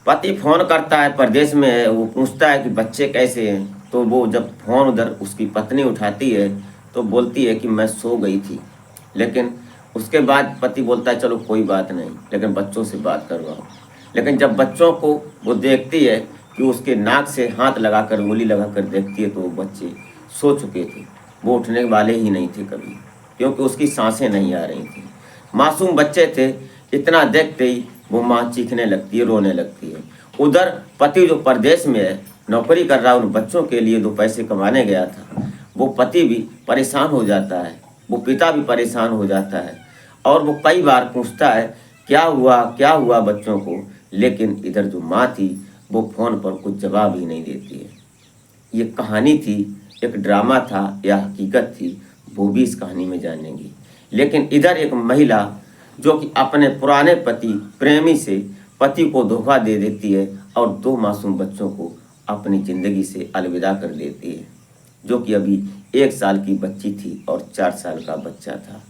पति फ़ोन करता है, परदेश में है, वो पूछता है कि बच्चे कैसे हैं, तो वो जब फ़ोन उधर उसकी पत्नी उठाती है तो बोलती है कि मैं सो गई थी। लेकिन उसके बाद पति बोलता है चलो कोई बात नहीं, लेकिन बच्चों से बात करवाओ। लेकिन जब बच्चों को वो देखती है कि उसके नाक से हाथ लगाकर, उंगली लगाकर देखती है, तो वो बच्चे सो चुके थे, वो उठने वाले ही नहीं थे कभी, क्योंकि उसकी सांसें नहीं आ रही थी। मासूम बच्चे थे, इतना देखते ही वो माँ चीखने लगती है, रोने लगती है। उधर पति जो परदेश में है, नौकरी कर रहा है, उन बच्चों के लिए 2 पैसे कमाने गया था, वो पति भी परेशान हो जाता है, वो पिता भी परेशान हो जाता है, और वो कई बार पूछता है क्या हुआ बच्चों को। लेकिन इधर जो माँ थी वो फ़ोन पर कुछ जवाब ही नहीं देती है। ये कहानी थी, एक ड्रामा था या हकीकत थी, वो भी इस कहानी में जानेंगी। लेकिन इधर एक महिला जो कि अपने पुराने पति प्रेमी से पति को धोखा दे देती है और 2 मासूम बच्चों को अपनी ज़िंदगी से अलविदा कर देती है, जो कि अभी 1 साल की बच्ची थी और 4 साल का बच्चा था।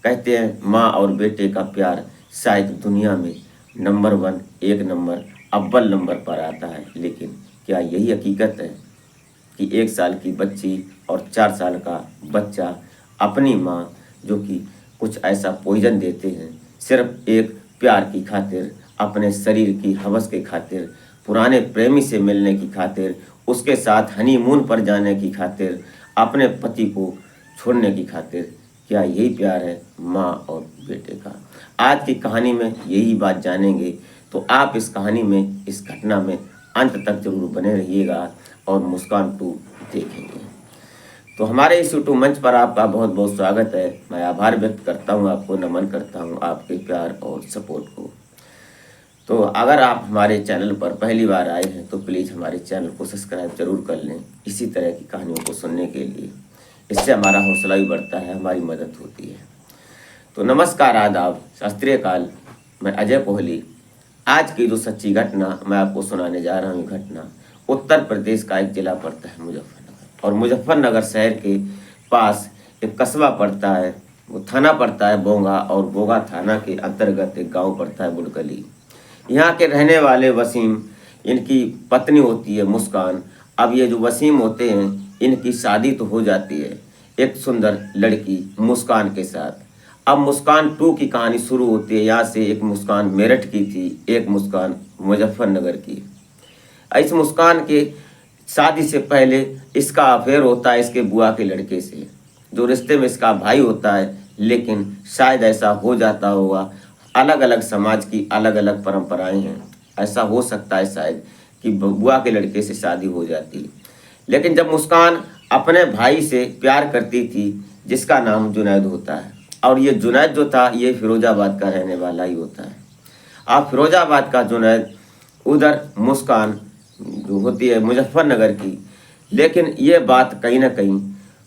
कहते हैं माँ और बेटे का प्यार शायद दुनिया में नंबर 1, 1 नंबर, अव्वल नंबर पर आता है। लेकिन क्या यही हकीकत है कि 1 साल की बच्ची और 4 साल का बच्चा अपनी माँ, जो कि कुछ ऐसा पॉइजन देते हैं सिर्फ एक प्यार की खातिर, अपने शरीर की हवस के खातिर, पुराने प्रेमी से मिलने की खातिर, उसके साथ हनीमून पर जाने की खातिर, अपने पति को छोड़ने की खातिर, क्या यही प्यार है माँ और बेटे का? आज की कहानी में यही बात जानेंगे, तो आप इस कहानी में, इस घटना में अंत तक जरूर बने रहिएगा और मुस्कान 2 देखेंगे। तो हमारे इस यूट्यूब मंच पर आपका बहुत बहुत स्वागत है। मैं आभार व्यक्त करता हूँ, आपको नमन करता हूँ आपके प्यार और सपोर्ट को। तो अगर आप हमारे चैनल पर पहली बार आए हैं तो प्लीज़ हमारे चैनल को सब्सक्राइब जरूर कर लें, इसी तरह की कहानियों को सुनने के लिए। इससे हमारा हौसला भी बढ़ता है, हमारी मदद होती है। तो नमस्कार, आदाब, शास्त्रीय काल। मैं अजय कोहली। आज की जो सच्ची घटना मैं आपको सुनाने जा रहा हूँ, घटना उत्तर प्रदेश का एक जिला पड़ता है मुजफ्फरनगर, और मुजफ्फरनगर शहर के पास एक कस्बा पड़ता है, वो थाना पड़ता है बोंगा, और बोंगा थाना के अंतर्गत एक गांव पड़ता है बुड़कली। यहाँ के रहने वाले वसीम, इनकी पत्नी होती है मुस्कान। अब ये जो वसीम होते हैं, इनकी शादी तो हो जाती है एक सुंदर लड़की मुस्कान के साथ। अब मुस्कान 2 की कहानी शुरू होती है। यहाँ से एक मुस्कान मेरठ की थी, एक मुस्कान मुजफ्फरनगर की। इस मुस्कान के शादी से पहले इसका अफेयर होता है इसके बुआ के लड़के से, जो रिश्ते में इसका भाई होता है। लेकिन शायद ऐसा हो जाता होगा, अलग अलग समाज की अलग अलग परंपराएं हैं, ऐसा हो सकता है शायद कि बुआ के लड़के से शादी हो जाती। लेकिन जब मुस्कान अपने भाई से प्यार करती थी, जिसका नाम जुनैद होता है, और ये जुनैद जो था ये फिरोजाबाद का रहने वाला ही होता है। आप फिरोजाबाद का जुनैद, उधर मुस्कान जो होती है मुजफ्फरनगर की। लेकिन ये बात कहीं ना कहीं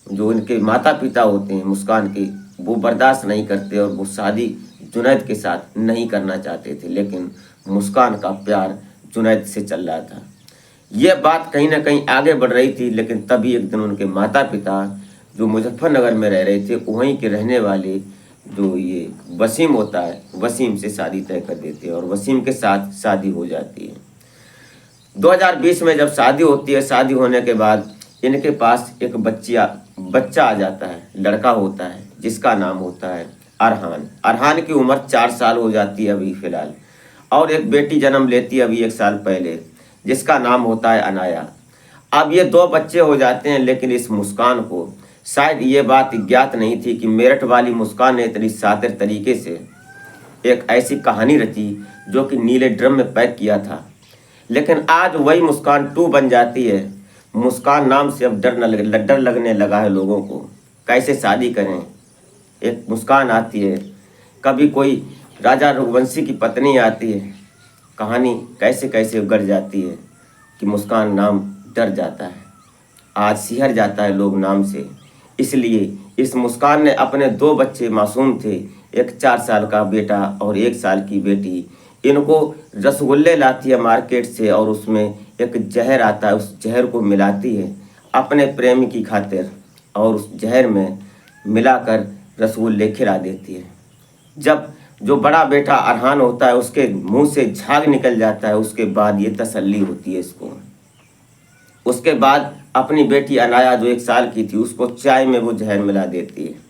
जो इनके माता पिता होते हैं मुस्कान के, वो बर्दाश्त नहीं करते और वो शादी जुनैद के साथ नहीं करना चाहते थे। लेकिन मुस्कान का प्यार जुनैद से चल रहा था। ये बात कहीं ना कहीं आगे बढ़ रही थी। लेकिन तभी एक दिन उनके माता पिता जो मुजफ्फरनगर में रह रहे थे, वहीं के रहने वाले जो ये वसीम होता है, वसीम से शादी तय कर देते हैं और वसीम के साथ शादी हो जाती है। 2020 में जब शादी होती है, शादी होने के बाद इनके पास एक बच्चा आ जाता है, लड़का होता है, जिसका नाम होता है अरहान। अरहान की उम्र 4 साल हो जाती है अभी फिलहाल, और एक बेटी जन्म लेती है अभी 1 साल पहले, जिसका नाम होता है अनाया। अब ये 2 बच्चे हो जाते हैं। लेकिन इस मुस्कान को शायद ये बात ज्ञात नहीं थी कि मेरठ वाली मुस्कान ने इतनी शातिर तरीके से एक ऐसी कहानी रची जो कि नीले ड्रम में पैक किया था। लेकिन आज वही मुस्कान 2 बन जाती है। मुस्कान नाम से अब डर लगने लगा है लोगों को, कैसे शादी करें। एक मुस्कान आती है, कभी कोई राजा रघुवंशी की पत्नी आती है, कहानी कैसे कैसे उगड़ जाती है कि मुस्कान नाम डर जाता है, आज सिहर जाता है लोग नाम से। इसलिए इस मुस्कान ने अपने 2 बच्चे मासूम थे, एक 4 साल का बेटा और 1 साल की बेटी, इनको रसगुल्ले लाती है मार्केट से, और उसमें एक जहर आता है, उस जहर को मिलाती है अपने प्रेमी की खातिर, और उस जहर में मिलाकर रसगुल्ले खिला देती है। जब जो बड़ा बेटा अरहान होता है उसके मुंह से झाग निकल जाता है, उसके बाद ये तसल्ली होती है इसको। उसके बाद अपनी बेटी अनाया जो 1 साल की थी, उसको चाय में वो जहर मिला देती है।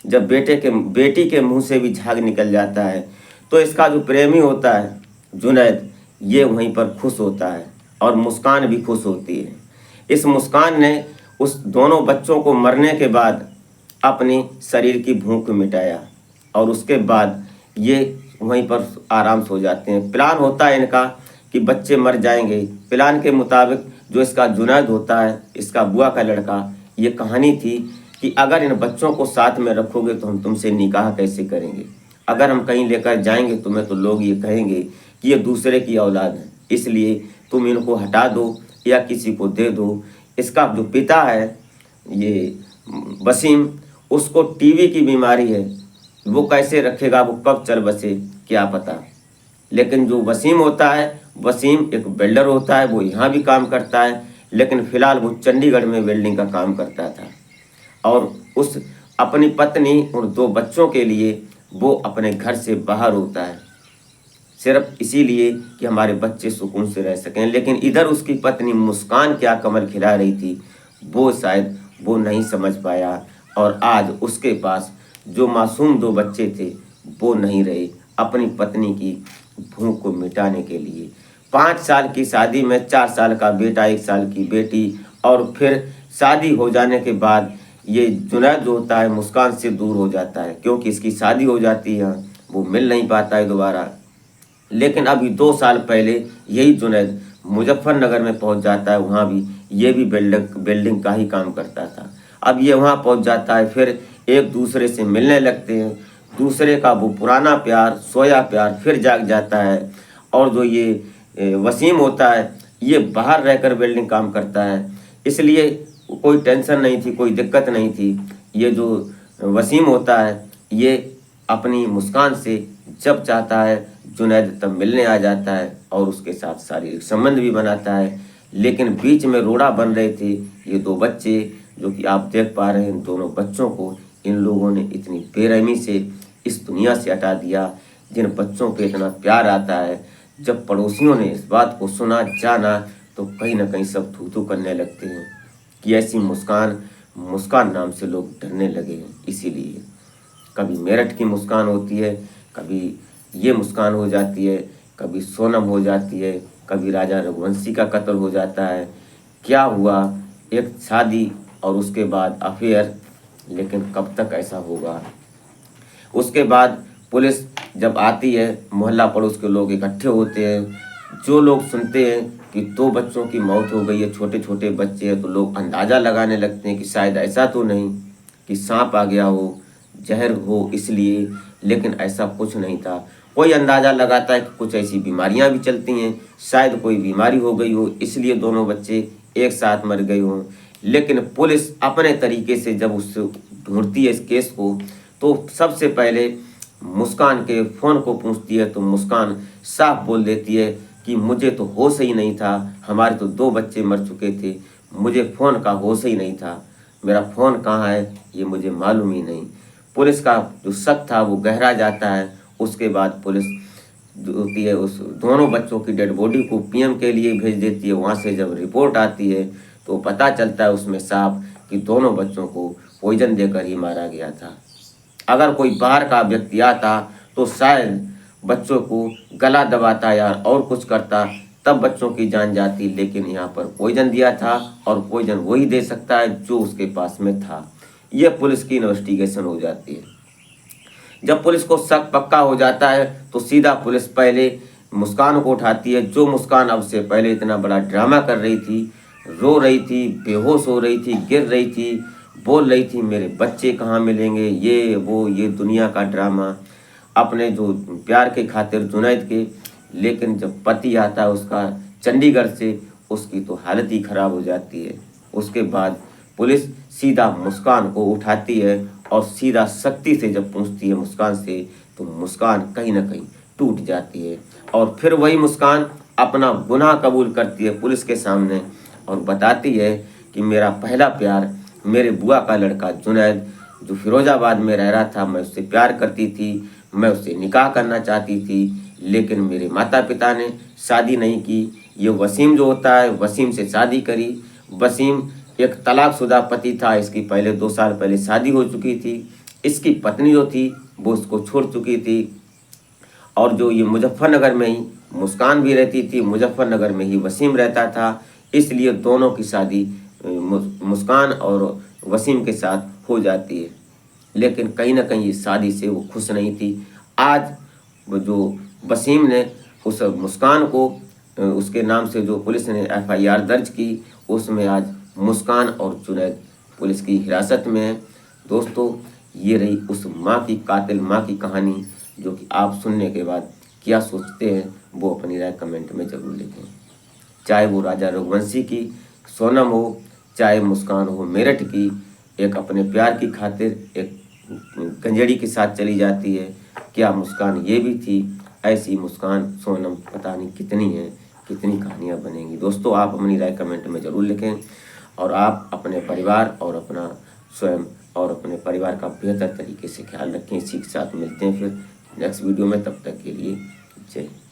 जब बेटी के मुंह से भी झाग निकल जाता है तो इसका जो प्रेमी होता है जुनैद, ये वहीं पर खुश होता है और मुस्कान भी खुश होती है। इस मुस्कान ने उस दोनों बच्चों को मरने के बाद अपनी शरीर की भूख मिटाया और उसके बाद ये वहीं पर आराम से हो जाते हैं। प्लान होता है इनका कि बच्चे मर जाएंगे। प्लान के मुताबिक जो इसका जुनैद होता है, इसका बुआ का लड़का, ये कहानी थी कि अगर इन बच्चों को साथ में रखोगे तो हम तुमसे निकाह कैसे करेंगे, अगर हम कहीं लेकर जाएंगे तुम्हें तो लोग ये कहेंगे कि ये दूसरे की औलाद है, इसलिए तुम इनको हटा दो या किसी को दे दो। इसका जो पिता है ये वसीम, उसको टीबी की बीमारी है, वो कैसे रखेगा, वो कब चल बसे क्या पता। लेकिन जो वसीम होता है, वसीम एक बिल्डर होता है, वो यहाँ भी काम करता है, लेकिन फ़िलहाल वो चंडीगढ़ में वेल्डिंग का काम करता था और उस अपनी पत्नी और 2 बच्चों के लिए वो अपने घर से बाहर होता है, सिर्फ इसीलिए कि हमारे बच्चे सुकून से रह सकें। लेकिन इधर उसकी पत्नी मुस्कान क्या कमल खिला रही थी, वो शायद वो नहीं समझ पाया और आज उसके पास जो मासूम 2 बच्चे थे वो नहीं रहे अपनी पत्नी की भूख को मिटाने के लिए। 5 साल की शादी में 4 साल का बेटा, 1 साल की बेटी, और फिर शादी हो जाने के बाद ये जुनैद जो होता है मुस्कान से दूर हो जाता है, क्योंकि इसकी शादी हो जाती है, वो मिल नहीं पाता है दोबारा। लेकिन अभी 2 साल पहले यही जुनैद मुजफ्फरनगर में पहुंच जाता है, वहाँ भी ये भी बिल्डिंग का ही काम करता था। अब ये वहाँ पहुंच जाता है, फिर एक दूसरे से मिलने लगते हैं, दूसरे का वो पुराना प्यार, सोया प्यार फिर जाग जाता है। और जो ये वसीम होता है, ये बाहर रहकर बिल्डिंग काम करता है, इसलिए कोई टेंशन नहीं थी, कोई दिक्कत नहीं थी। ये जो वसीम होता है, ये अपनी मुस्कान से जब चाहता है जुनैद तब मिलने आ जाता है और उसके साथ शारीरिक संबंध भी बनाता है। लेकिन बीच में रोड़ा बन रहे थे ये 2 बच्चे, जो कि आप देख पा रहे हैं। दोनों बच्चों को इन लोगों ने इतनी बेरहमी से इस दुनिया से हटा दिया। जिन बच्चों पे इतना प्यार आता है, जब पड़ोसियों ने इस बात को सुना, जाना, तो कहीं ना कहीं सब थू थू करने लगते हैं कि ऐसी मुस्कान नाम से लोग डरने लगे हैं। इसीलिए कभी मेरठ की मुस्कान होती है, कभी ये मुस्कान हो जाती है, कभी सोनम हो जाती है, कभी राजा रघुवंशी का कत्ल हो जाता है। क्या हुआ, एक शादी और उसके बाद अफेयर, लेकिन कब तक ऐसा होगा। उसके बाद पुलिस जब आती है, मोहल्ला पड़ोस के लोग इकट्ठे होते हैं। जो लोग सुनते हैं कि 2 बच्चों की मौत हो गई है, छोटे छोटे बच्चे हैं, तो लोग अंदाज़ा लगाने लगते हैं कि शायद ऐसा तो नहीं कि सांप आ गया हो, जहर हो इसलिए, लेकिन ऐसा कुछ नहीं था। कोई अंदाज़ा लगाता है कि कुछ ऐसी बीमारियां भी चलती हैं, शायद कोई बीमारी हो गई हो इसलिए दोनों बच्चे एक साथ मर गए हों। लेकिन पुलिस अपने तरीके से जब उससे ढूंढती है इस केस को, तो सबसे पहले मुस्कान के फ़ोन को पूछती है, तो मुस्कान साफ बोल देती है कि मुझे तो होश ही नहीं था, हमारे तो 2 बच्चे मर चुके थे, मुझे फ़ोन का होश ही नहीं था, मेरा फ़ोन कहाँ है ये मुझे मालूम ही नहीं। पुलिस का जो शक था वो गहरा जाता है। उसके बाद पुलिस जो होती है उस दोनों बच्चों की डेड बॉडी को पीएम के लिए भेज देती है। वहाँ से जब रिपोर्ट आती है तो पता चलता है उसमें साफ कि दोनों बच्चों को पॉइजन देकर ही मारा गया था। अगर कोई बाहर का व्यक्ति आता तो शायद बच्चों को गला दबाता या और कुछ करता, तब बच्चों की जान जाती। लेकिन यहाँ पर पॉइजन दिया था और पॉइजन वही दे सकता है जो उसके पास में था। यह पुलिस की इन्वेस्टिगेशन हो जाती है। जब पुलिस को शक पक्का हो जाता है तो सीधा पुलिस पहले मुस्कान को उठाती है। जो मुस्कान अब से पहले इतना बड़ा ड्रामा कर रही थी, रो रही थी, बेहोश हो रही थी, गिर रही थी, बोल रही थी मेरे बच्चे कहाँ मिलेंगे, ये वो, ये दुनिया का ड्रामा अपने जो प्यार के खातिर जुनैद के। लेकिन जब पति आता है उसका चंडीगढ़ से, उसकी तो हालत ही ख़राब हो जाती है। उसके बाद पुलिस सीधा मुस्कान को उठाती है और सीधा सख्ती से जब पूछती है मुस्कान से, तो मुस्कान कहीं ना कहीं टूट जाती है। और फिर वही मुस्कान अपना गुनाह कबूल करती है पुलिस के सामने और बताती है कि मेरा पहला प्यार मेरे बुआ का लड़का जुनैद, जो फिरोजाबाद में रह रहा था, मैं उससे प्यार करती थी, मैं उससे निकाह करना चाहती थी, लेकिन मेरे माता पिता ने शादी नहीं की। ये वसीम जो होता है, वसीम से शादी करी। वसीम एक तलाकशुदा पति था, इसकी पहले 2 साल पहले शादी हो चुकी थी। इसकी पत्नी जो थी वो उसको छोड़ चुकी थी। और जो ये मुजफ्फरनगर में ही मुस्कान भी रहती थी, मुजफ्फरनगर में ही वसीम रहता था, इसलिए दोनों की शादी मुस्कान और वसीम के साथ हो जाती है। लेकिन कहीं ना कहीं इस शादी से वो खुश नहीं थी। आज वो जो वसीम ने उस मुस्कान को उसके नाम से जो पुलिस ने FIR दर्ज की, उसमें आज मुस्कान और जुनैद पुलिस की हिरासत में है। दोस्तों, ये रही उस माँ की, कातिल माँ की कहानी, जो कि आप सुनने के बाद क्या सोचते हैं वो अपनी राय कमेंट में ज़रूर लिखें। चाहे वो राजा रघुवंशी की सोनम हो, चाहे मुस्कान हो मेरठ की, एक अपने प्यार की खातिर एक गंजेड़ी के साथ चली जाती है। क्या मुस्कान ये भी थी? ऐसी मुस्कान सोनम पता नहीं कितनी है, कितनी कहानियाँ बनेंगी। दोस्तों, आप अपनी राय कमेंट में ज़रूर लिखें और आप अपने परिवार और अपना स्वयं और अपने परिवार का बेहतर तरीके से ख्याल रखें। इसी के साथ मिलते हैं फिर नेक्स्ट वीडियो में। तब तक के लिए जय हिंद।